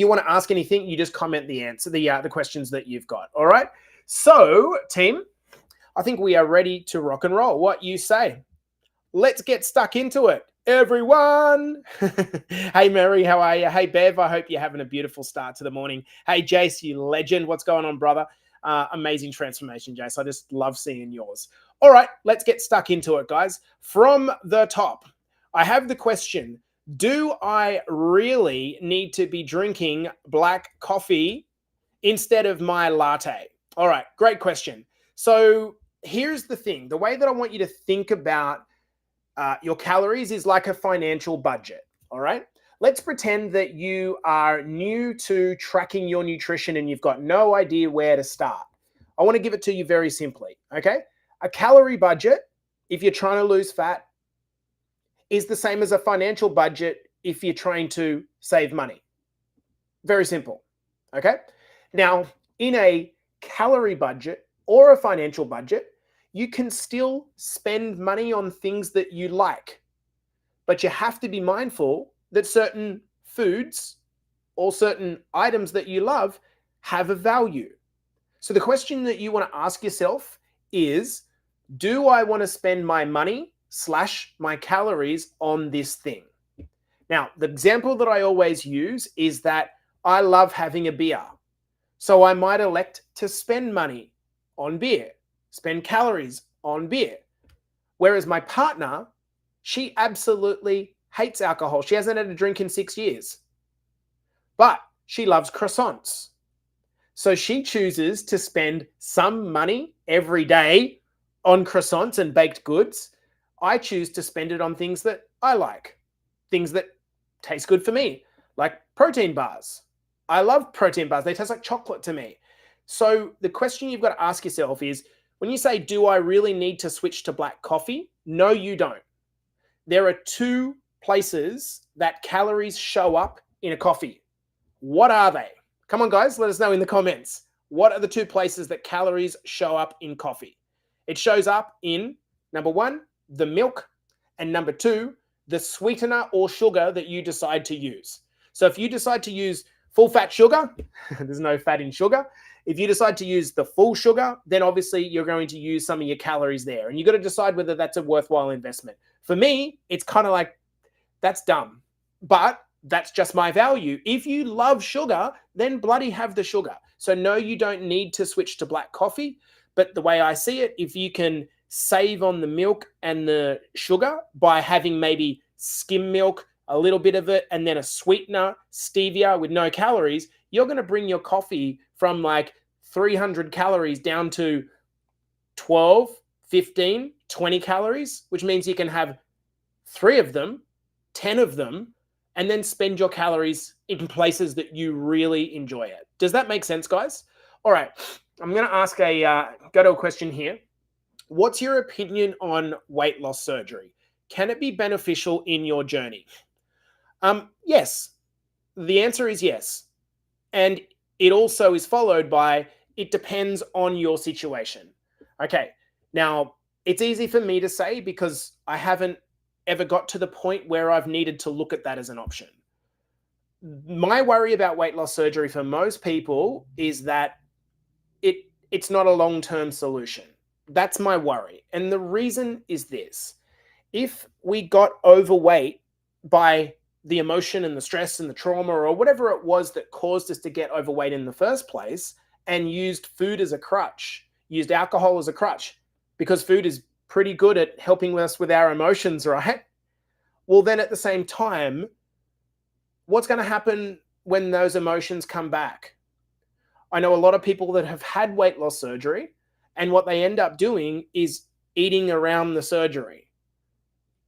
you want to ask anything, you just comment the answer, the questions that you've got. All right. So, team, I think we are ready to rock and roll. What you say? Let's get stuck into it, everyone. Hey, Mary, how are you? Hey, Bev, I hope you're having a beautiful start to the morning. Hey, Jace, you legend. What's going on, brother? Amazing transformation, Jace. I just love seeing yours. All right, let's get stuck into it, guys. From the top, I have the question, do I really need to be drinking black coffee instead of my latte? All right, great question. So here's the thing. The way that I want you to think about your calories is like a financial budget, all right? Let's pretend that you are new to tracking your nutrition and you've got no idea where to start. I want to give it to you very simply, okay? A calorie budget, if you're trying to lose fat, is the same as a financial budget if you're trying to save money. Very simple, okay? Now, in a calorie budget or a financial budget, you can still spend money on things that you like, but you have to be mindful that certain foods or certain items that you love have a value. So the question that you want to ask yourself is, do I want to spend my money / my calories on this thing? Now, the example that I always use is that I love having a beer. So I might elect to spend money on beer, spend calories on beer. Whereas my partner, she absolutely hates alcohol. She hasn't had a drink in 6 years, but she loves croissants. So she chooses to spend some money every day on croissants and baked goods. I choose to spend it on things that I like, things that taste good for me, like protein bars. I love protein bars. They taste like chocolate to me. So the question you've got to ask yourself is, when you say, do I really need to switch to black coffee? No, you don't. There are two places that calories show up in a coffee. What are they? Come on, guys, let us know in the comments. What are the two places that calories show up in coffee? It shows up in, number one, the milk, and number two, the sweetener or sugar that you decide to use. So if you decide to use full fat sugar, there's no fat in sugar. If you decide to use the full sugar, then obviously you're going to use some of your calories there. And you've got to decide whether that's a worthwhile investment. For me, it's kind of like, that's dumb. But that's just my value. If you love sugar, then bloody have the sugar. So no, you don't need to switch to black coffee. But the way I see it, if you can save on the milk and the sugar by having maybe skim milk, a little bit of it, and then a sweetener, stevia with no calories, you're going to bring your coffee from like 300 calories down to 12, 15, 20 calories, which means you can have 3 of them, 10 of them, and then spend your calories in places that you really enjoy it. Does that make sense, guys? All right, I'm going to ask go to a question here. What's your opinion on weight loss surgery? Can it be beneficial in your journey? Yes. The answer is yes. And it also is followed by, it depends on your situation. Okay, now it's easy for me to say because I haven't ever got to the point where I've needed to look at that as an option. My worry about weight loss surgery for most people is that it's not a long-term solution. That's my worry. And the reason is this. If we got overweight by the emotion and the stress and the trauma or whatever it was that caused us to get overweight in the first place and used food as a crutch, used alcohol as a crutch, because food is pretty good at helping us with our emotions, right? Well, then at the same time, what's going to happen when those emotions come back? I know a lot of people that have had weight loss surgery, and what they end up doing is eating around the surgery.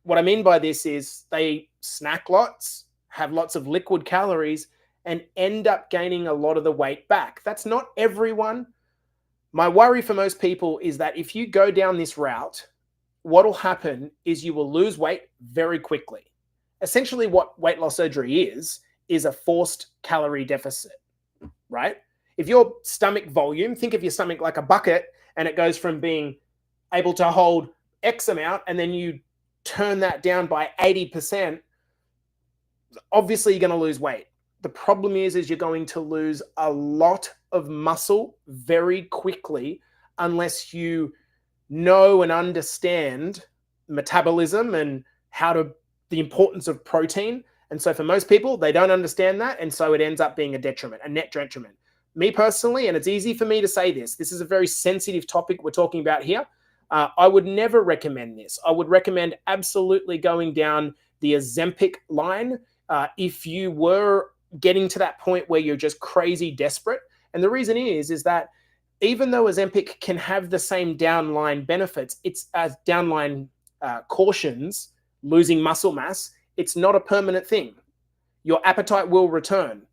What I mean by this is they snack lots, have lots of liquid calories, and end up gaining a lot of the weight back. That's not everyone. My worry for most people is that if you go down this route, what will happen is you will lose weight very quickly. Essentially what weight loss surgery is a forced calorie deficit, right? If your stomach volume, think of your stomach like a bucket, and it goes from being able to hold X amount, and then you turn that down by 80%, obviously you're going to lose weight. the problem is you're going to lose a lot of muscle very quickly unless you know and understand metabolism and the importance of protein. And so for most people, they don't understand that. And so it ends up being a net detriment. Me personally, and it's easy for me to say this is a very sensitive topic we're talking about here. I would never recommend this. I would recommend absolutely going down the Ozempic line if you were getting to that point where you're just crazy desperate. And the reason is that even though Ozempic can have the same downline benefits, it's as downline cautions, losing muscle mass, it's not a permanent thing. Your appetite will return.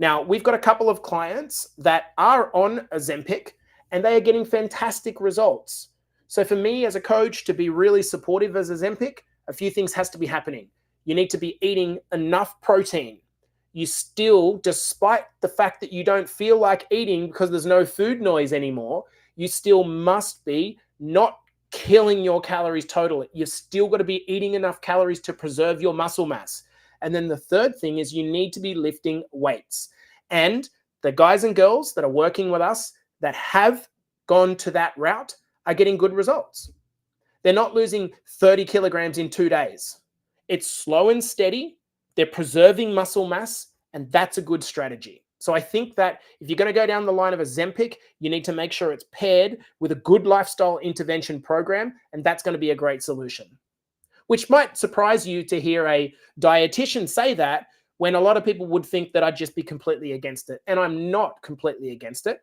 Now, we've got a couple of clients that are on Ozempic and they are getting fantastic results. So for me as a coach to be really supportive as Ozempic, a few things has to be happening. You need to be eating enough protein. You still, despite the fact that you don't feel like eating because there's no food noise anymore, you still must be not killing your calories totally. You've still got to be eating enough calories to preserve your muscle mass. And then the third thing is you need to be lifting weights. And the guys and girls that are working with us that have gone to that route are getting good results. They're not losing 30 kilograms in 2 days. It's slow and steady. They're preserving muscle mass, and that's a good strategy. So I think that if you're going to go down the line of Ozempic, you need to make sure it's paired with a good lifestyle intervention program, and that's going to be a great solution. Which might surprise you to hear a dietitian say that when a lot of people would think that I'd just be completely against it. And I'm not completely against it.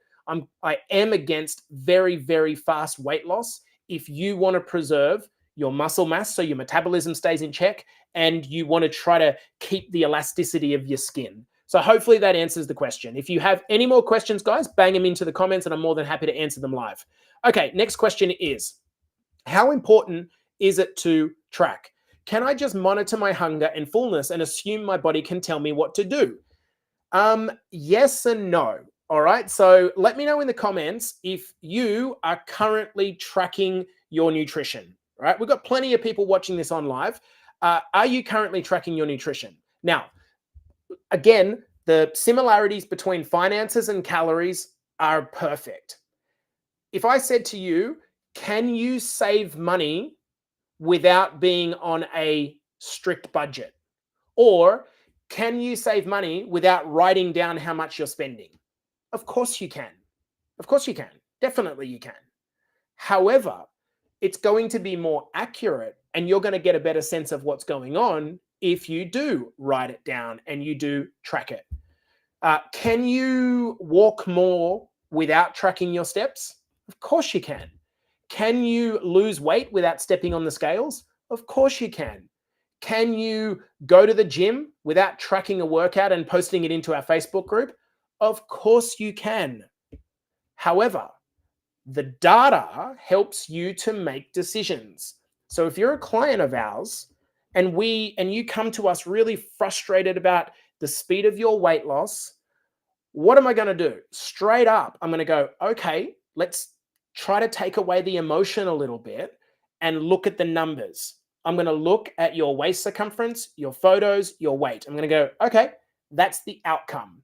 I am against very, very fast weight loss if you want to preserve your muscle mass so your metabolism stays in check and you want to try to keep the elasticity of your skin. So hopefully that answers the question. If you have any more questions, guys, bang them into the comments and I'm more than happy to answer them live. Okay, next question is, how important is it to track? Can I just monitor my hunger and fullness and assume my body can tell me what to do? Yes and no. All right. So let me know in the comments if you are currently tracking your nutrition. All right. We've got plenty of people watching this on live. Are you currently tracking your nutrition? Now, again, the similarities between finances and calories are perfect. If I said to you, can you save money without being on a strict budget? Or can you save money without writing down how much you're spending? Of course you can. Of course you can. Definitely you can. However, it's going to be more accurate and you're going to get a better sense of what's going on if you do write it down and you do track it. Can you walk more without tracking your steps? Of course you can. Can you lose weight without stepping on the scales? Of course you can. Can you go to the gym without tracking a workout and posting it into our Facebook group? Of course you can. However, the data helps you to make decisions. So if you're a client of ours and you come to us really frustrated about the speed of your weight loss, what am I going to do? Straight up, I'm going to go, okay, let's try to take away the emotion a little bit and look at the numbers. I'm going to look at your waist circumference, your photos, your weight. I'm going to go, okay, that's the outcome.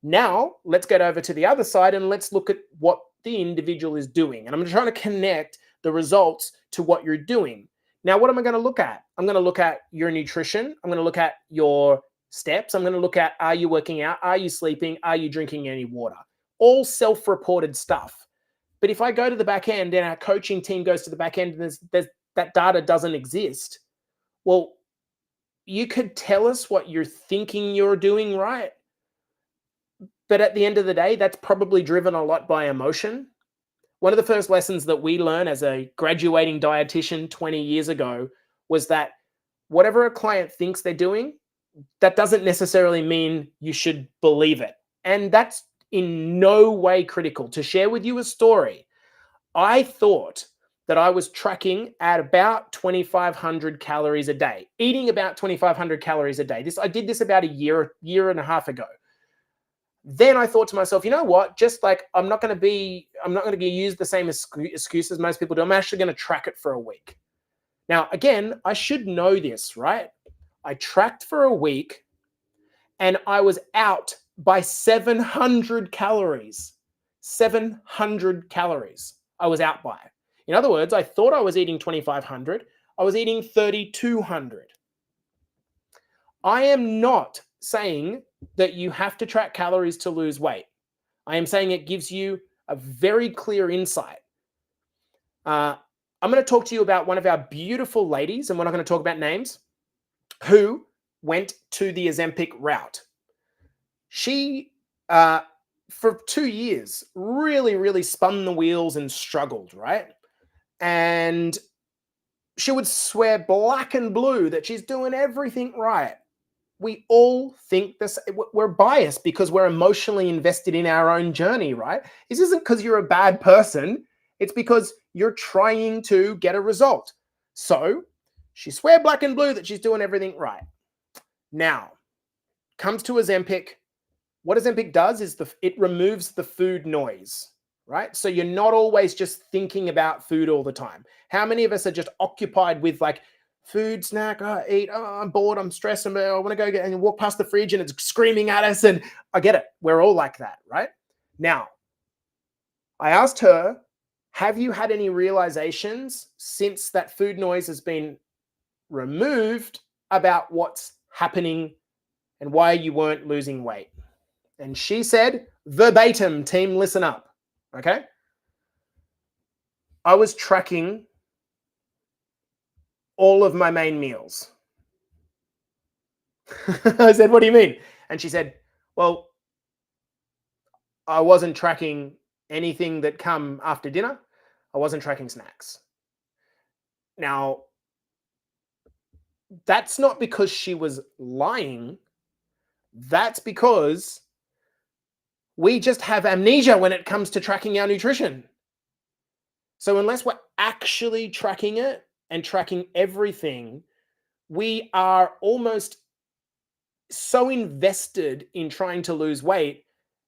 Now, let's get over to the other side and let's look at what the individual is doing. And I'm trying to connect the results to what you're doing. Now, what am I going to look at? I'm going to look at your nutrition. I'm going to look at your steps. I'm going to look at, are you working out? Are you sleeping? Are you drinking any water? All self-reported stuff. But if I go to the back end and our coaching team goes to the back end and that data doesn't exist, well, you could tell us what you're thinking you're doing right. But at the end of the day, that's probably driven a lot by emotion. One of the first lessons that we learned as a graduating dietitian 20 years ago was that whatever a client thinks they're doing, that doesn't necessarily mean you should believe it. And that's in no way critical. To share with you a story, I thought that I was tracking at about 2,500 calories a day, eating about 2,500 calories a day. I did this about a year and a half ago. Then I thought to myself, you know what? Just like I'm not going to use the same excuse as most people do. I'm actually going to track it for a week. Now, again, I should know this, right? I tracked for a week and I was out by 700 calories. 700 calories I was out by. In other words, I thought I was eating 2,500. I was eating 3,200. I am not saying that you have to track calories to lose weight. I am saying it gives you a very clear insight. I'm going to talk to you about one of our beautiful ladies, and we're not going to talk about names, who went to the Ozempic route. She, for 2 years, really spun the wheels and struggled, right? And she would swear black and blue that she's doing everything right. We all think this. We're biased because we're emotionally invested in our own journey, right? This isn't because you're a bad person. It's because you're trying to get a result. So she swear black and blue that she's doing everything right. Now, comes to Ozempic. What Ozempic does is it removes the food noise, right? So you're not always just thinking about food all the time. How many of us are just occupied with like food, snack, eat, I'm bored, I'm stressed, I want to go get and walk past the fridge and it's screaming at us, and I get it. We're all like that, right? Now, I asked her, have you had any realizations since that food noise has been removed about what's happening and why you weren't losing weight? And she said, verbatim, team, listen up, okay? I was tracking all of my main meals. I said, what do you mean? And she said, well, I wasn't tracking anything that come after dinner. I wasn't tracking snacks. Now, that's not because she was lying. That's because we just have amnesia when it comes to tracking our nutrition. So unless we're actually tracking it and tracking everything, we are almost so invested in trying to lose weight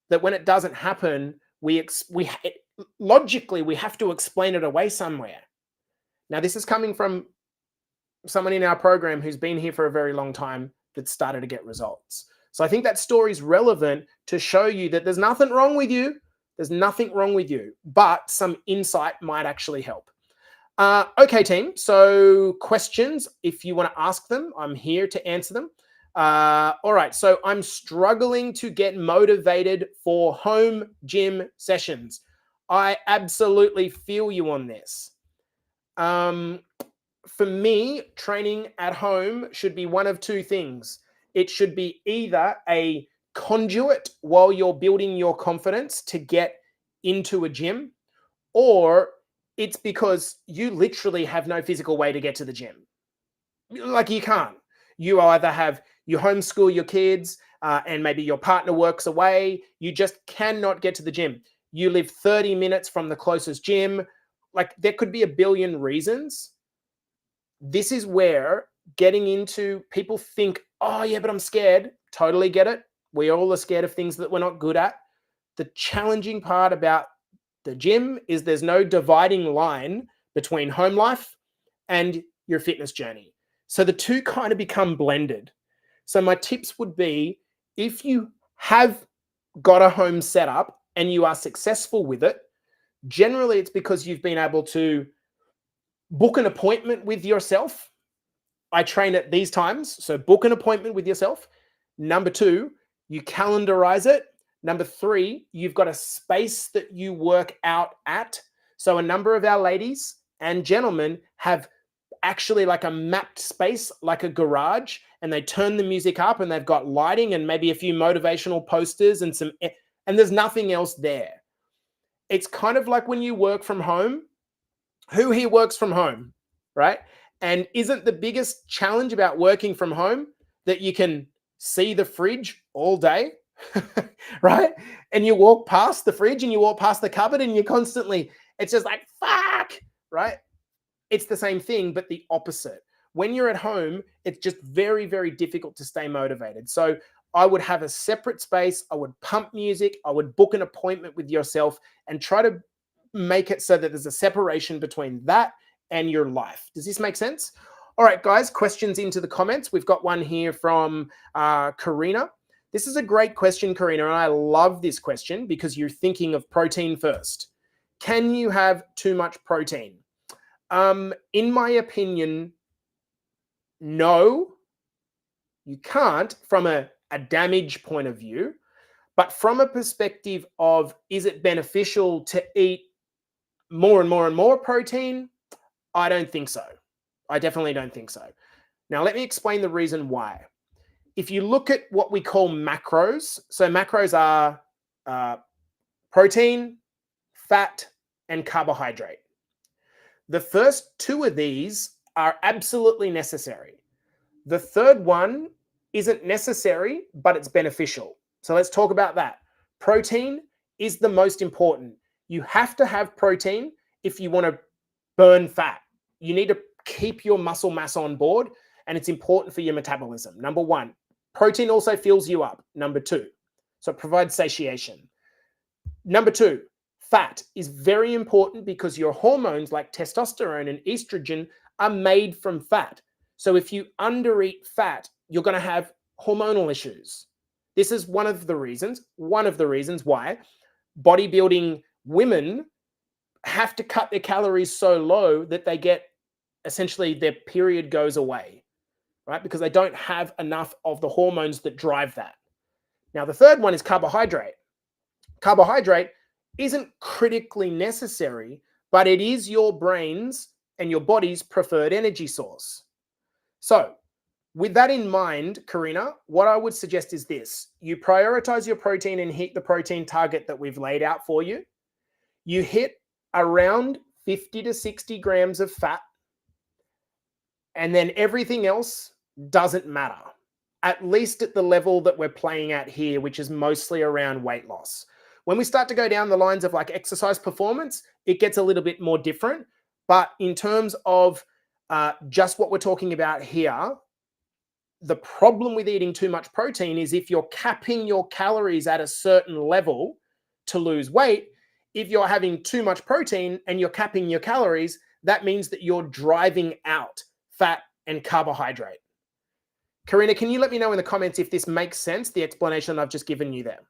that when it doesn't happen, logically we have to explain it away somewhere. Now, this is coming from someone in our program who's been here for a very long time that started to get results. So I think that story is relevant to show you that there's nothing wrong with you. There's nothing wrong with you, but some insight might actually help. Okay, team. So questions, if you want to ask them, I'm here to answer them. All right. So I'm struggling to get motivated for home gym sessions. I absolutely feel you on this. For me, training at home should be one of two things. It should be either a conduit while you're building your confidence to get into a gym, or it's because you literally have no physical way to get to the gym. Like you can't. You either you homeschool your kids and maybe your partner works away. You just cannot get to the gym. You live 30 minutes from the closest gym. Like there could be a billion reasons. This is where getting into, people think, oh yeah, but I'm scared. Totally get it. We all are scared of things that we're not good at. The challenging part about the gym is there's no dividing line between home life and your fitness journey. So the two kind of become blended. So my tips would be, if you have got a home setup and you are successful with it, generally it's because you've been able to book an appointment with yourself. I train at these times, so book an appointment with yourself. Number 2, you calendarize it. Number 3, you've got a space that you work out at. So a number of our ladies and gentlemen have actually like a mapped space, like a garage, and they turn the music up and they've got lighting and maybe a few motivational posters and there's nothing else there. It's kind of like when you work from home. Who here works from home, right? And isn't the biggest challenge about working from home that you can see the fridge all day, right? And you walk past the fridge and you walk past the cupboard and it's just like, fuck, right? It's the same thing, but the opposite. When you're at home, it's just very, very difficult to stay motivated. So I would have a separate space. I would pump music. I would book an appointment with yourself and try to make it so that there's a separation between that and your life. Does this make sense? All right, guys, questions into the comments. We've got one here from Karina. This is a great question, Karina, and I love this question because you're thinking of protein first. Can you have too much protein? In my opinion, no, you can't from a damage point of view, but from a perspective of, is it beneficial to eat more and more and more protein? I don't think so. I definitely don't think so. Now, let me explain the reason why. If you look at what we call macros, so macros are protein, fat, and carbohydrate. The first two of these are absolutely necessary. The third one isn't necessary, but it's beneficial. So let's talk about that. Protein is the most important. You have to have protein if you want to burn fat. You need to keep your muscle mass on board, and it's important for your metabolism. Number one. Protein also fills you up. Number two. So it provides satiation. Number two, fat is very important because your hormones like testosterone and estrogen are made from fat. So if you undereat fat, you're going to have hormonal issues. This is one of the reasons why bodybuilding women have to cut their calories so low that they get, essentially their period goes away, right? Because they don't have enough of the hormones that drive that. Now, the third one is carbohydrate. Carbohydrate isn't critically necessary, but it is your brain's and your body's preferred energy source. So with that in mind, Karina, what I would suggest is this. You prioritize your protein and hit the protein target that we've laid out for you. You hit around 50 to 60 grams of fat, and then everything else doesn't matter, at least at the level that we're playing at here, which is mostly around weight loss. When we start to go down the lines of like exercise performance, it gets a little bit more different. But in terms of just what we're talking about here, the problem with eating too much protein is if you're capping your calories at a certain level to lose weight, if you're having too much protein and you're capping your calories, that means that you're driving out fat and carbohydrate. Karina, can you let me know in the comments if this makes sense, the explanation I've just given you there?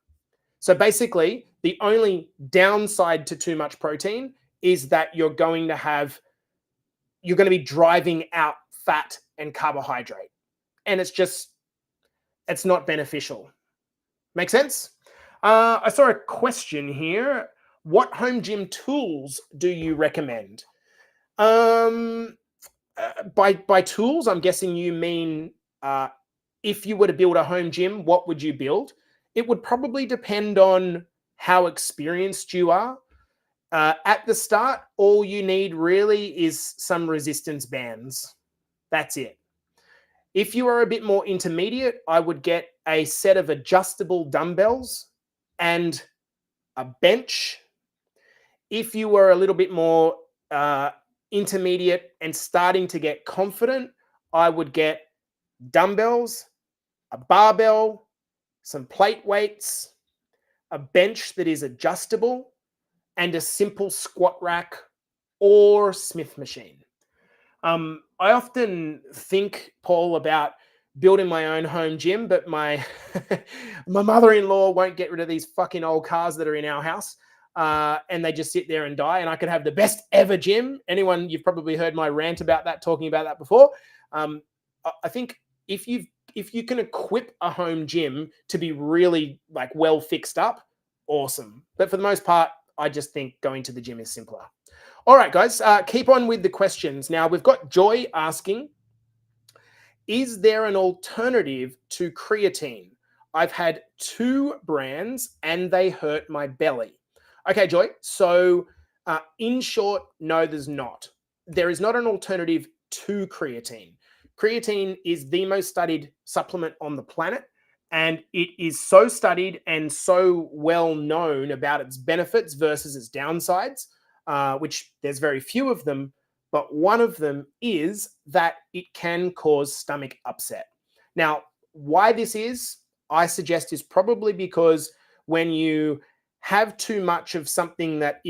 So basically, the only downside to too much protein is that you're going to be driving out fat and carbohydrate. And it's not beneficial. Make sense? I saw a question here. What home gym tools do you recommend? By tools, I'm guessing you mean if you were to build a home gym, what would you build? It would probably depend on how experienced you are. At the start, all you need really is some resistance bands. That's it. If you are a bit more intermediate, I would get a set of adjustable dumbbells and a bench. If you were a little bit more intermediate and starting to get confident, I would get dumbbells, a barbell, some plate weights, a bench that is adjustable, and a simple squat rack or Smith machine. I often think, Paul, about building my own home gym, but my mother-in-law won't get rid of these fucking old cars that are in our house. And they just sit there and die, and I could have the best ever gym. You've probably heard my rant about that, talking about that before. I think if you can equip a home gym to be really like well fixed up, awesome. But for the most part, I just think going to the gym is simpler. All right, guys, keep on with the questions. Now we've got Joy asking, is there an alternative to creatine? I've had 2 brands and they hurt my belly. Okay, Joy. So in short, no, there's not. There is not an alternative to creatine. Creatine is the most studied supplement on the planet, and it is so studied and so well known about its benefits versus its downsides, which there's very few of them, but one of them is that it can cause stomach upset. Now, why this is, I suggest, is probably because when you have too much of something that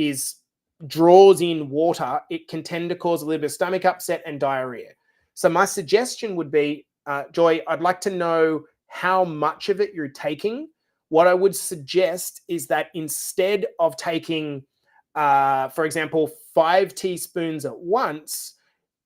draws in water, it can tend to cause a little bit of stomach upset and diarrhea. So my suggestion would be, Joy, I'd like to know how much of it you're taking, what I would suggest is that instead of taking, for example, 5 teaspoons at once,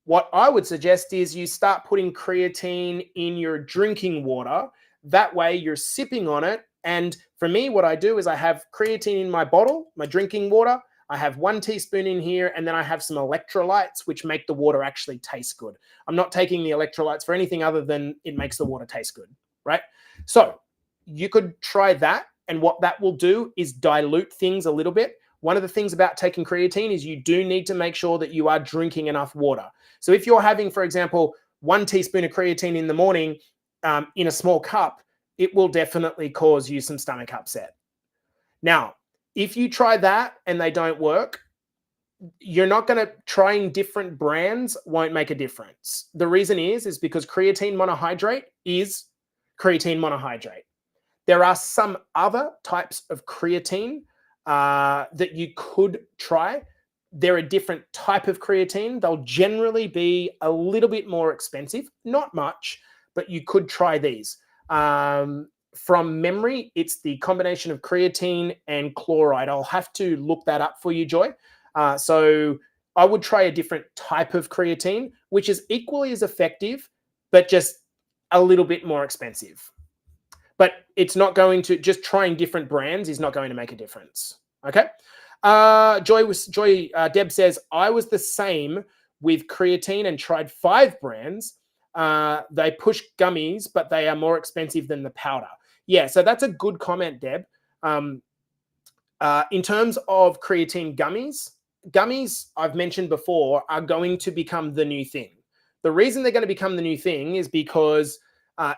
what I would suggest is you start putting creatine in your drinking water. That way you're sipping on it. And for me, what I do is I have creatine in my bottle, my drinking water. I have 1 teaspoon in here, and then I have some electrolytes, which make the water actually taste good. I'm not taking the electrolytes for anything other than it makes the water taste good, right? So you could try that. And what that will do is dilute things a little bit. One of the things about taking creatine is you do need to make sure that you are drinking enough water. So if you're having, for example, 1 teaspoon of creatine in the morning in a small cup, it will definitely cause you some stomach upset. Now, if you try that and they don't work, you're not going to, trying different brands won't make a difference. The reason is because creatine monohydrate is creatine monohydrate. There are some other types of creatine that you could try. They're a different type of creatine. They'll generally be a little bit more expensive, not much, but you could try these. From memory, it's the combination of creatine and chloride. I'll have to look that up for you, Joy. So I would try a different type of creatine, which is equally as effective, but just a little bit more expensive. But it's not going to, just trying different brands is not going to make a difference. Okay. Deb says, I was the same with creatine and tried 5 brands. They push gummies, but they are more expensive than the powder. Yeah, so that's a good comment, Deb. In terms of creatine gummies, I've mentioned before, are going to become the new thing. The reason they're going to become the new thing is because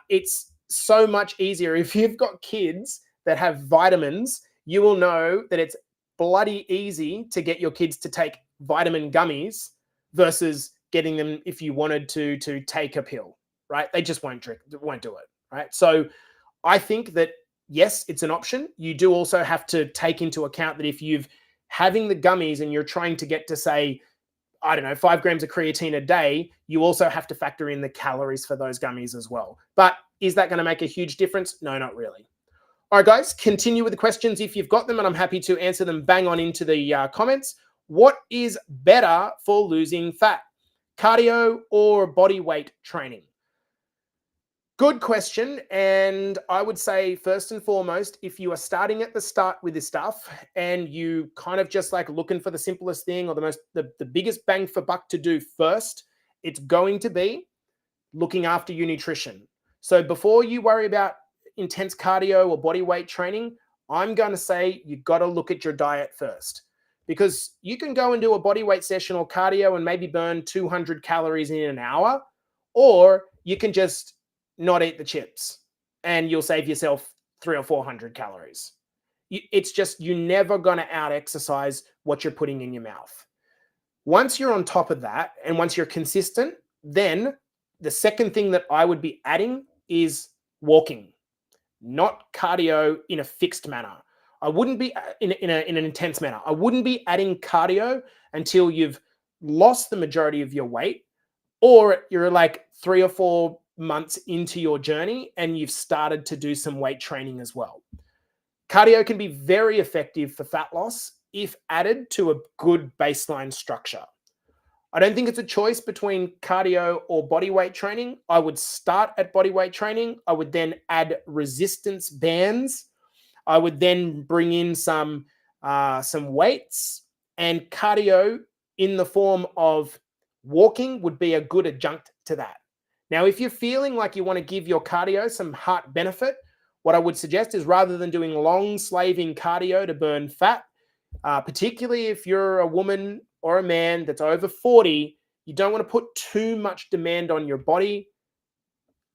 it's so much easier. If you've got kids that have vitamins, you will know that it's bloody easy to get your kids to take vitamin gummies versus getting them, if you wanted to take a pill, right? They just won't do it, right? So I think that, yes, it's an option. You do also have to take into account that if you've having the gummies and you're trying to get to, say, I don't know, 5 grams of creatine a day, you also have to factor in the calories for those gummies as well. But is that going to make a huge difference? No, not really. All right, guys, continue with the questions if you've got them, and I'm happy to answer them. Bang on into the comments. What is better for losing fat, cardio or body weight training? Good question. And I would say, first and foremost, if you are starting at the start with this stuff and you kind of just like looking for the simplest thing or the biggest bang for buck to do first, it's going to be looking after your nutrition. So before you worry about intense cardio or body weight training, I'm going to say you've got to look at your diet first, because you can go and do a body weight session or cardio and maybe burn 200 calories in an hour, or you can just not eat the chips and you'll save yourself 300 or 400 calories. It's just, you're never going to out exercise what you're putting in your mouth. Once you're on top of that and once you're consistent, then the second thing that I would be adding is walking, not cardio in a fixed manner. I wouldn't be in an intense manner. I wouldn't be adding cardio until you've lost the majority of your weight, or you're like 3 or 4 months into your journey and you've started to do some weight training as well. Cardio can be very effective for fat loss if added to a good baseline structure. I don't think it's a choice between cardio or body weight training. I would start at body weight training. I would then add resistance bands. I would then bring in some weights, and cardio in the form of walking would be a good adjunct to that. Now, if you're feeling like you want to give your cardio some heart benefit, what I would suggest is, rather than doing long slaving cardio to burn fat, particularly if you're a woman or a man that's over 40, you don't want to put too much demand on your body.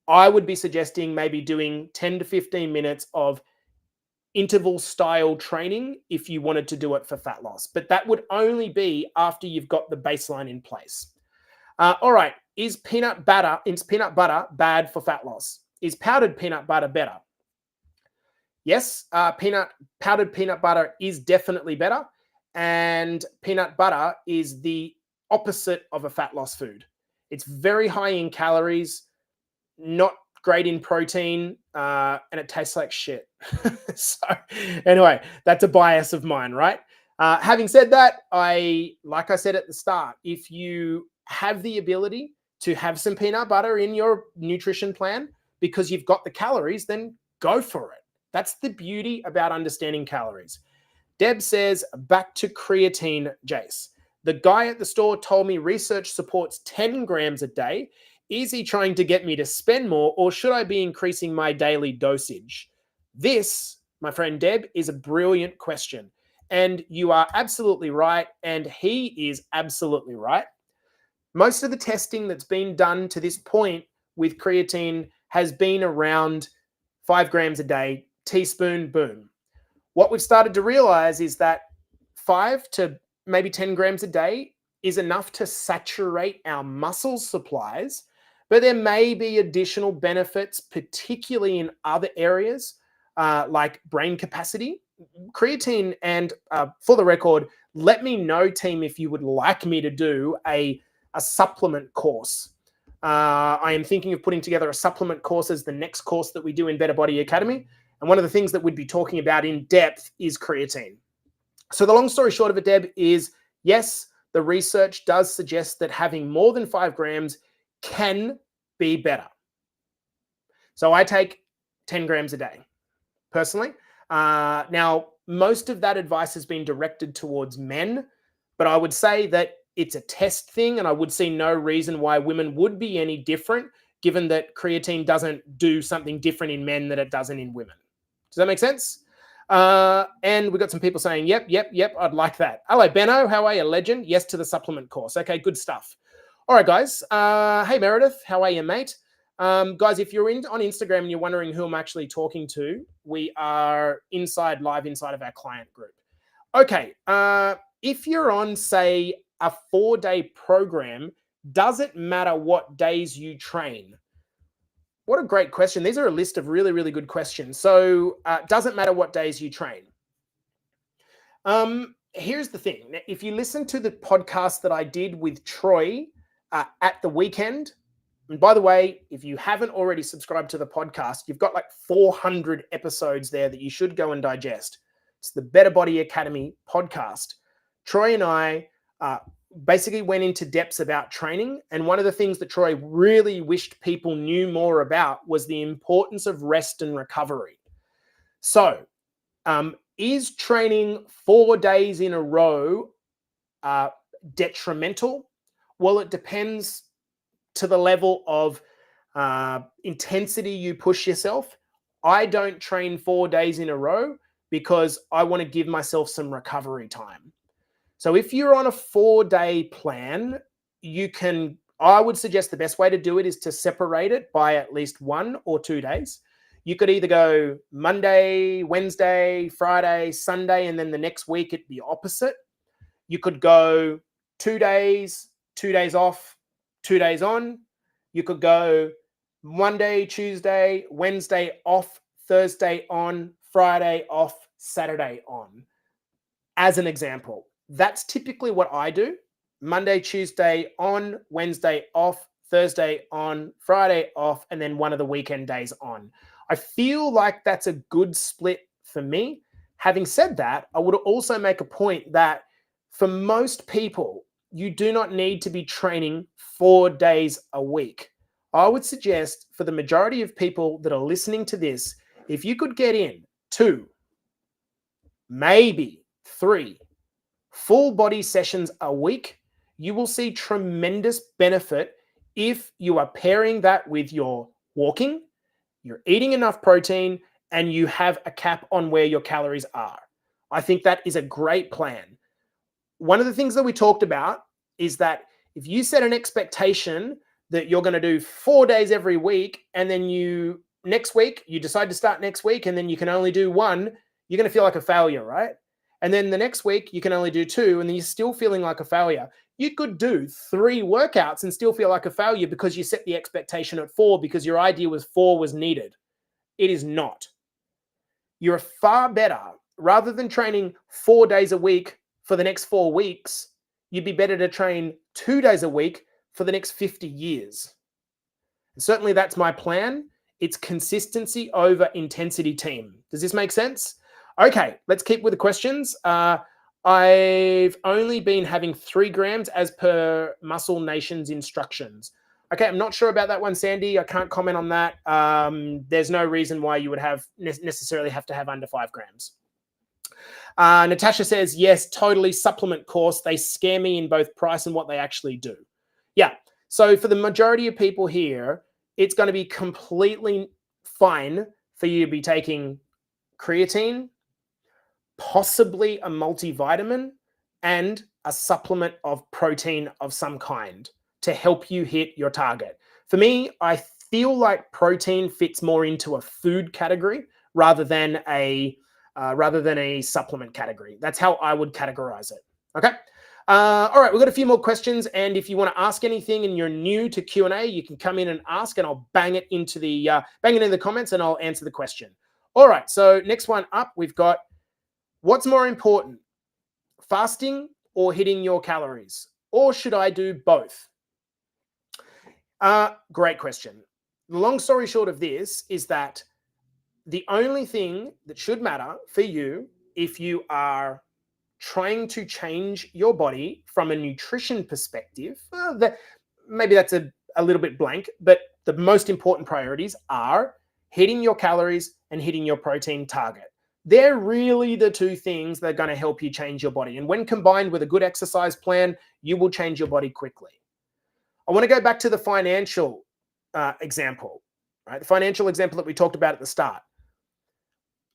I would be suggesting maybe doing 10 to 15 minutes of interval style training if you wanted to do it for fat loss. But that would only be after you've got the baseline in place. All right. Is peanut butter bad for fat loss? Is powdered peanut butter better? Yes, powdered peanut butter is definitely better. And peanut butter is the opposite of a fat loss food. It's very high in calories, not great in protein, and it tastes like shit. So anyway, that's a bias of mine, right? Having said that, like I said at the start, if you have the ability to have some peanut butter in your nutrition plan because you've got the calories, then go for it. That's the beauty about understanding calories. Deb says, back to creatine, Jace. The guy at the store told me research supports 10 grams a day. Is he trying to get me to spend more, or should I be increasing my daily dosage? This, my friend Deb, is a brilliant question. And you are absolutely right. And he is absolutely right. Most of the testing that's been done to this point with creatine has been around 5 grams a day, teaspoon, boom. What we've started to realize is that 5 to maybe 10 grams a day is enough to saturate our muscle supplies, but there may be additional benefits, particularly in other areas like brain capacity. Creatine, and for the record, let me know, team, if you would like me to do a supplement course. I am thinking of putting together a supplement course as the next course that we do in Better Body Academy. And one of the things that we'd be talking about in depth is creatine. So the long story short of it, Deb, is yes, the research does suggest that having more than 5 grams can be better. So I take 10 grams a day, personally. Now, most of that advice has been directed towards men, but I would say that it's a test thing, and I would see no reason why women would be any different, given that creatine doesn't do something different in men that it doesn't in women. Does that make sense? And we've got some people saying, yep, I'd like that. Hello, Benno. How are you, legend? Yes to the supplement course. Okay, good stuff. All right, guys. Hey, Meredith. How are you, mate? Guys, if you're on Instagram and you're wondering who I'm actually talking to, we are live inside of our client group. Okay. If you're on, say, a 4-day program, does it matter what days you train? What a great question. These are a list of really, really good questions. So doesn't matter what days you train. Here's the thing. If you listen to the podcast that I did with Troy at the weekend, and by the way, if you haven't already subscribed to the podcast, you've got like 400 episodes there that you should go and digest. It's the Better Body Academy podcast. Troy and I basically went into depths about training. And one of the things that Troy really wished people knew more about was the importance of rest and recovery. So is training 4 days in a row detrimental? Well, it depends to the level of intensity you push yourself. I don't train 4 days in a row because I want to give myself some recovery time. So if you're on a 4-day plan, I would suggest the best way to do it is to separate it by at least 1 or 2 days. You could either go Monday, Wednesday, Friday, Sunday, and then the next week it'd be opposite. You could go 2 days, 2 days off, 2 days on. You could go Monday, Tuesday, Wednesday off, Thursday on, Friday off, Saturday on, as an example. That's typically what I do. Monday, Tuesday on, Wednesday off, Thursday on, Friday off, and then one of the weekend days on. I feel like that's a good split for me. Having said that, I would also make a point that for most people, you do not need to be training 4 days a week. I would suggest for the majority of people that are listening to this, if you could get in 2, maybe 3 full body sessions a week, you will see tremendous benefit if you are pairing that with your walking, you're eating enough protein, and you have a cap on where your calories are. I think that is a great plan. One of the things that we talked about is that if you set an expectation that you're going to do 4 days every week, and then next week, you decide to start next week, and then you can only do 1, you're going to feel like a failure, right? And then the next week, you can only do 2, and then you're still feeling like a failure. You could do 3 workouts and still feel like a failure because you set the expectation at 4 because your idea was 4 was needed. It is not. You're far better. Rather than training 4 days a week for the next 4 weeks, you'd be better to train 2 days a week for the next 50 years. And certainly that's my plan. It's consistency over intensity, team. Does this make sense? Okay, let's keep with the questions. I've only been having 3 grams as per Muscle Nation's instructions. Okay, I'm not sure about that one, Sandy. I can't comment on that. There's no reason why you would necessarily have to have under 5 grams. Natasha says, yes, totally. Supplement course. They scare me in both price and what they actually do. Yeah. So for the majority of people here, it's going to be completely fine for you to be taking creatine, possibly a multivitamin, and a supplement of protein of some kind to help you hit your target. For me, I feel like protein fits more into a food category rather than a supplement category. That's how I would categorize it. Okay. All right, we've got a few more questions, and if you want to ask anything and you're new to Q&A, you can come in and ask, and I'll bang it into the comments, and I'll answer the question. All right, so next one up, we've got, what's more important, fasting or hitting your calories, or should I do both? Great question. The long story short of this is that the only thing that should matter for you, if you are trying to change your body from a nutrition perspective, maybe that's a little bit blank, but the most important priorities are hitting your calories and hitting your protein target. They're really the 2 things that are going to help you change your body. And when combined with a good exercise plan, you will change your body quickly. I want to go back to the financial example, right? The financial example that we talked about at the start.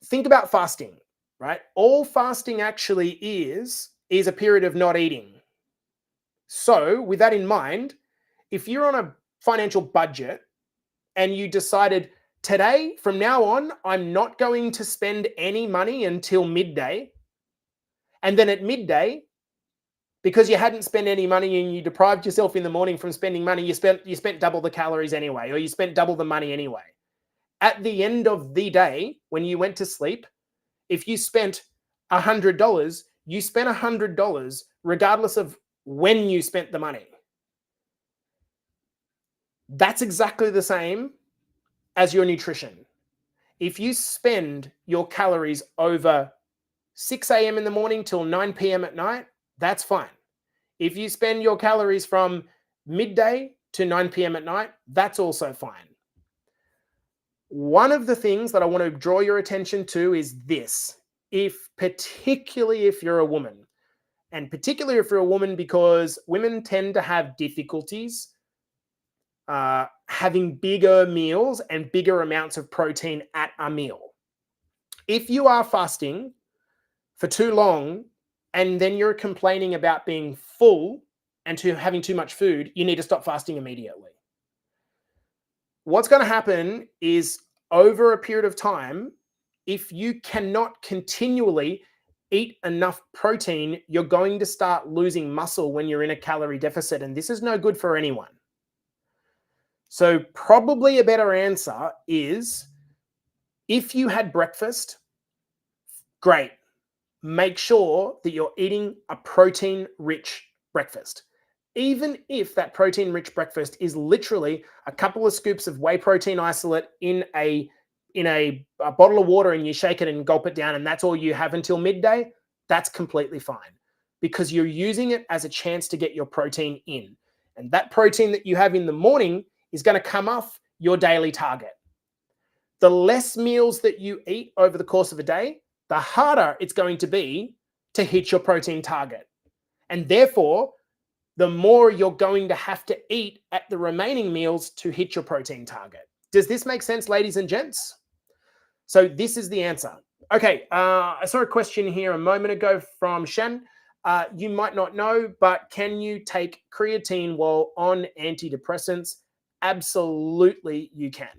Think about fasting, right? All fasting actually is a period of not eating. So with that in mind, if you're on a financial budget and you decided today, from now on, I'm not going to spend any money until midday, and then at midday, because you hadn't spent any money and you deprived yourself in the morning from spending money, you spent double the calories anyway, or you spent double the money anyway. At the end of the day, when you went to sleep, if you spent $100, you spent $100 regardless of when you spent the money. That's exactly the same as your nutrition. If you spend your calories over 6 a.m. in the morning till 9 p.m. at night, that's fine. If you spend your calories from midday to 9 p.m. at night, that's also fine. One of the things that I want to draw your attention to is this. Particularly if you're a woman, and particularly if you're a woman, because women tend to have difficulties having bigger meals and bigger amounts of protein at a meal. If you are fasting for too long and then you're complaining about being full and having too much food, you need to stop fasting immediately. What's going to happen is, over a period of time, if you cannot continually eat enough protein, you're going to start losing muscle when you're in a calorie deficit, and this is no good for anyone. So probably a better answer is, if you had breakfast, great. Make sure that you're eating a protein-rich breakfast. Even if that protein-rich breakfast is literally a couple of scoops of whey protein isolate in a bottle of water, and you shake it and gulp it down, and that's all you have until midday, that's completely fine, because you're using it as a chance to get your protein in. And that protein that you have in the morning is going to come off your daily target. The less meals that you eat over the course of a day, the harder it's going to be to hit your protein target. And therefore, the more you're going to have to eat at the remaining meals to hit your protein target. Does this make sense, ladies and gents? So this is the answer. Okay, I saw a question here a moment ago from Shen. You might not know, but can you take creatine while on antidepressants? Absolutely you can.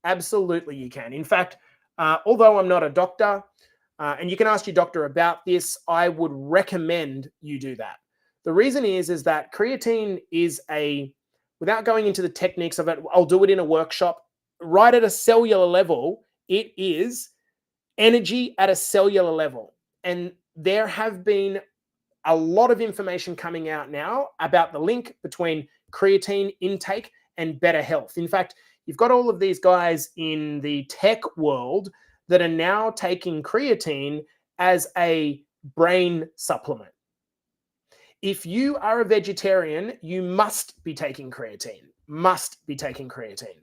Absolutely you can. In fact, although I'm not a doctor, and you can ask your doctor about this, I would recommend you do that. The reason is that creatine is without going into the techniques of it, I'll do it in a workshop, right at a cellular level, it is energy at a cellular level. And there have been a lot of information coming out now about the link between creatine intake and better health. In fact, You've got all of these guys in the tech world that are now taking creatine as a brain supplement. If you are a vegetarian, you must be taking creatine. Must be taking creatine.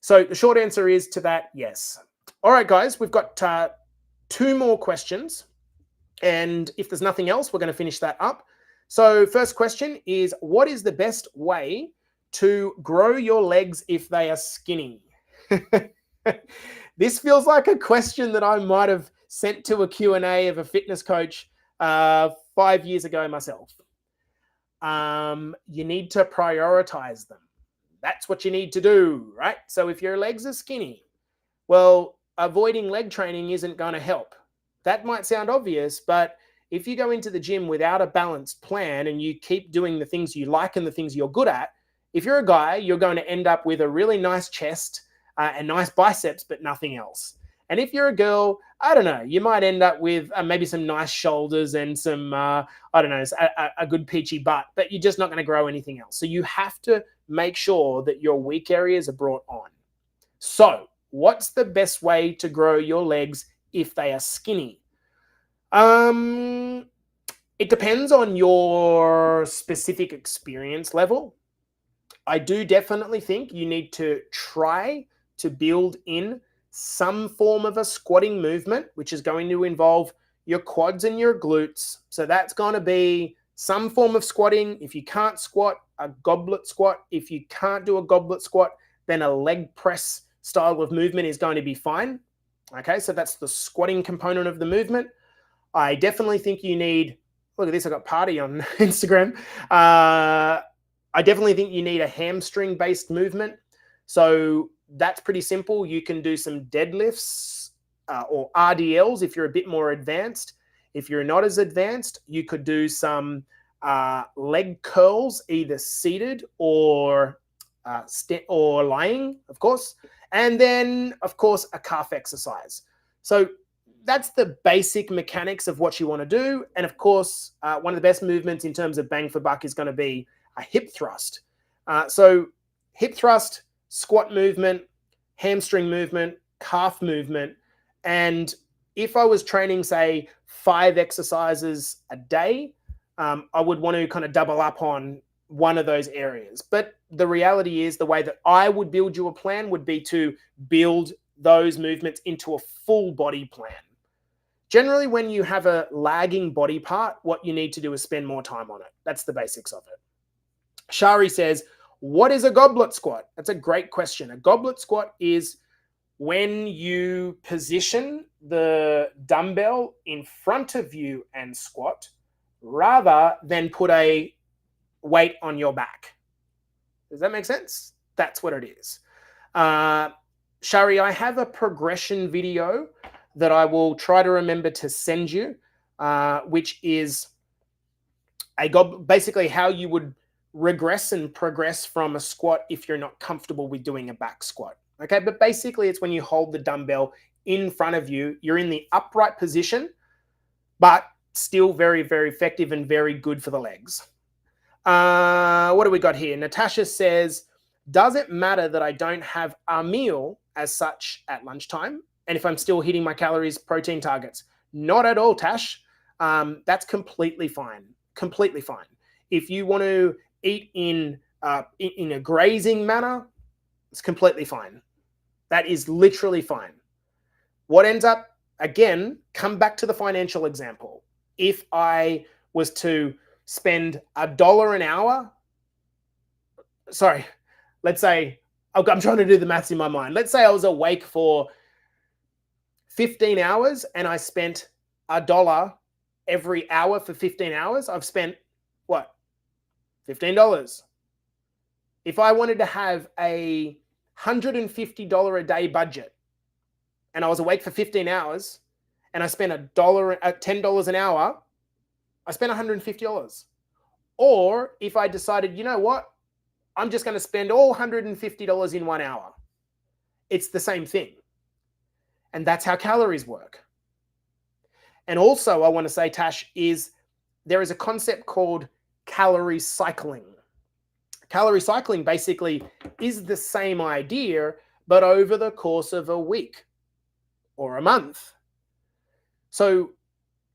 So the short answer is to that, yes. All right, guys, we've got 2 more questions. And if there's nothing else, we're going to finish that up. So first question is, what is the best way to grow your legs if they are skinny? This feels like a question that I might have sent to a Q&A of a fitness coach 5 years ago myself. You need to prioritize them. That's what you need to do, right? So if your legs are skinny, well, avoiding leg training isn't going to help. That might sound obvious, but if you go into the gym without a balanced plan and you keep doing the things you like and the things you're good at, if you're a guy, you're going to end up with a really nice chest and nice biceps, but nothing else. And if you're a girl, I don't know, you might end up with maybe some nice shoulders and some, I don't know, a good peachy butt, but you're just not going to grow anything else. So you have to make sure that your weak areas are brought on. So what's the best way to grow your legs if they are skinny? It depends on your specific experience level. I do definitely think you need to try to build in some form of a squatting movement, which is going to involve your quads and your glutes. So that's going to be some form of squatting. If you can't squat, a goblet squat. If you can't do a goblet squat, then a leg press style of movement is going to be fine. Okay, so that's the squatting component of the movement. I definitely think you need, look at this, I got party on Instagram. I definitely think you need a hamstring-based movement. So that's pretty simple. You can do some deadlifts or RDLs if you're a bit more advanced. If you're not as advanced, you could do some leg curls, either seated or lying, of course. And then, of course, a calf exercise. So that's the basic mechanics of what you want to do. And of course, one of the best movements in terms of bang for buck is going to be a hip thrust. So hip thrust, squat movement, hamstring movement, calf movement. And if I was training, say, 5 exercises a day, I would want to kind of double up on one of those areas. But the reality is the way that I would build you a plan would be to build those movements into a full body plan. Generally, when you have a lagging body part, what you need to do is spend more time on it. That's the basics of it. Shari says, what is a goblet squat? That's a great question. A goblet squat is when you position the dumbbell in front of you and squat rather than put a weight on your back. Does that make sense? That's what it is. Shari, I have a progression video that I will try to remember to send you, which is basically how you would regress and progress from a squat if you're not comfortable with doing a back squat. Okay, but basically it's when you hold the dumbbell in front of you, you're in the upright position, but still very, very effective and very good for the legs. What do we got here? Natasha says, does it matter that I don't have a meal as such at lunchtime? And if I'm still hitting my calories, protein targets? Not at all, Tash. That's completely fine. Completely fine. If you want to eat in a grazing manner, it's completely fine. That is literally fine. What ends up, again, come back to the financial example. If I was to spend $1 an hour, sorry, let's say, I'm trying to do the maths in my mind. Let's say I was awake for 15 hours and I spent $1 every hour for 15 hours. I've spent what? $15. If I wanted to have a $150 a day budget and I was awake for 15 hours and I spent $10 an hour, I spent $150. Or if I decided, you know what, I'm just going to spend all $150 in 1 hour. It's the same thing. And that's how calories work. And also, I want to say, Tash, is there is a concept called calorie cycling. Calorie cycling basically is the same idea, but over the course of a week or a month. So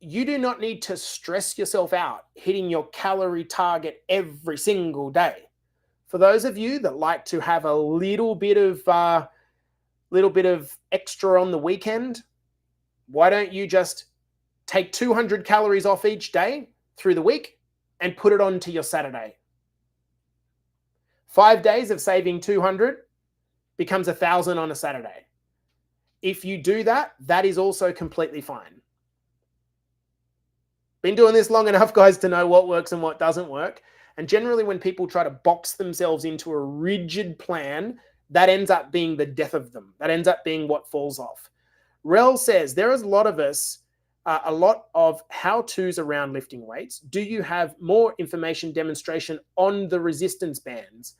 you do not need to stress yourself out hitting your calorie target every single day. For those of you that like to have a little bit of extra on the weekend, why don't you just take 200 calories off each day through the week and put it onto your Saturday? 5 days of saving 200 becomes 1,000 on a Saturday. If you do that, that is also completely fine. Been doing this long enough, guys, to know what works and what doesn't work. And generally when people try to box themselves into a rigid plan, that ends up being the death of them. That ends up being what falls off. Rel says, there is a lot of us, a lot of how-tos around lifting weights. Do you have more information demonstration on the resistance bands?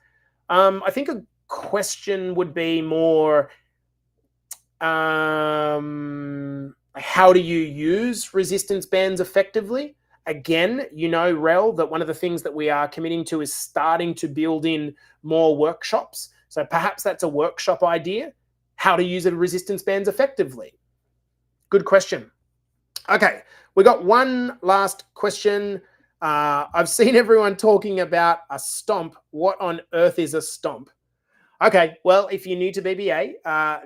I think a question would be more, how do you use resistance bands effectively? Again, you know, Rel, that one of the things that we are committing to is starting to build in more workshops. So perhaps that's a workshop idea, how to use the resistance bands effectively. Good question. Okay, we got one last question. I've seen everyone talking about a stomp. What on earth is a stomp? Okay, well, if you're new to BBA,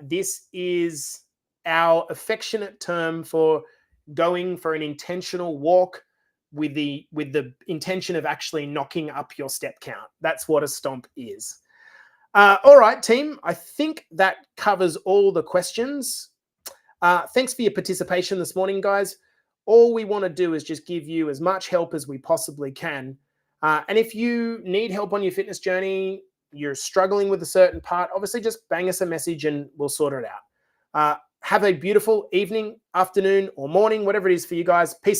this is our affectionate term for going for an intentional walk with the intention of actually knocking up your step count. That's what a stomp is. All right, team, I think that covers all the questions. Thanks for your participation this morning, guys. All we want to do is just give you as much help as we possibly can. And if you need help on your fitness journey, you're struggling with a certain part, obviously just bang us a message and we'll sort it out. Have a beautiful evening, afternoon, or morning, whatever it is for you guys. Peace out.